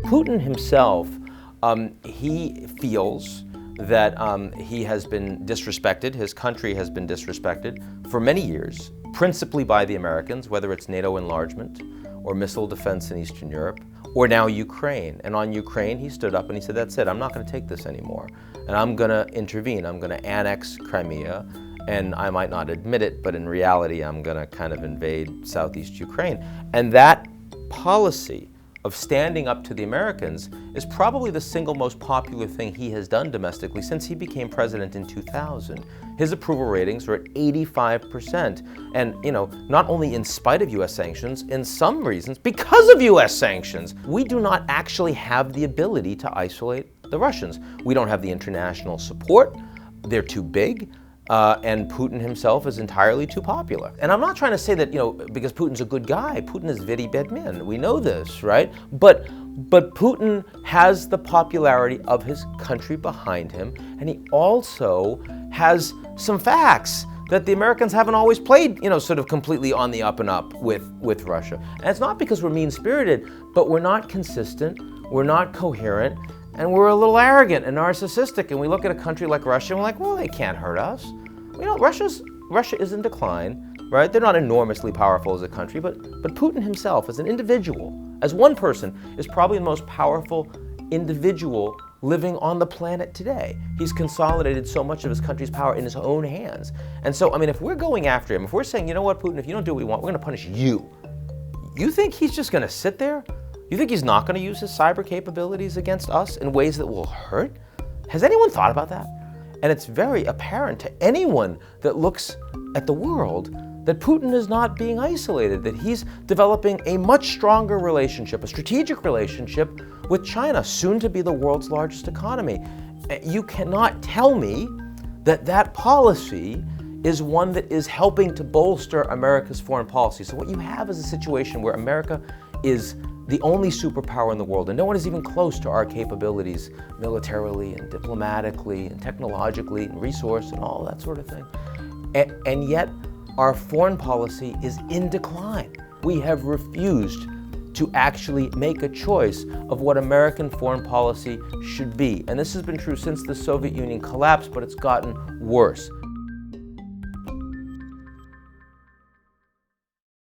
Putin himself, he feels that he has been disrespected, his country has been disrespected for many years, principally by the Americans, whether it's NATO enlargement or missile defense in Eastern Europe, or now Ukraine. And on Ukraine, he stood up and he said, that's it, I'm not going to take this anymore. And I'm going to intervene, I'm going to annex Crimea, and I might not admit it, but in reality, I'm going to kind of invade Southeast Ukraine. And that policy of standing up to the Americans is probably the single most popular thing he has done domestically since he became president in 2000. His approval ratings are at 85%. And, not only in spite of US sanctions, in some reasons, because of US sanctions. We do not actually have the ability to isolate the Russians. We don't have the international support. They're too big. And Putin himself is entirely too popular. And I'm not trying to say that, because Putin's a good guy. Putin is very bad man. We know this, right? But Putin has the popularity of his country behind him, and he also has some facts that the Americans haven't always played, sort of completely on the up and up with Russia. And it's not because we're mean-spirited, but we're not consistent, we're not coherent, and we're a little arrogant and narcissistic, and we look at a country like Russia and we're like, well, they can't hurt us. Russia is in decline, right? They're not enormously powerful as a country, but Putin himself, as an individual, as one person, is probably the most powerful individual living on the planet today. He's consolidated so much of his country's power in his own hands. And so, if we're going after him, if we're saying, you know what, Putin, if you don't do what we want, we're going to punish you. You think he's just going to sit there? You think he's not going to use his cyber capabilities against us in ways that will hurt? Has anyone thought about that? And it's very apparent to anyone that looks at the world that Putin is not being isolated, that he's developing a much stronger relationship, a strategic relationship with China, soon to be the world's largest economy. You cannot tell me that that policy is one that is helping to bolster America's foreign policy. So what you have is a situation where America is the only superpower in the world, and no one is even close to our capabilities militarily and diplomatically and technologically and resource and all that sort of thing. And yet our foreign policy is in decline. We have refused to actually make a choice of what American foreign policy should be. And this has been true since the Soviet Union collapsed, but it's gotten worse.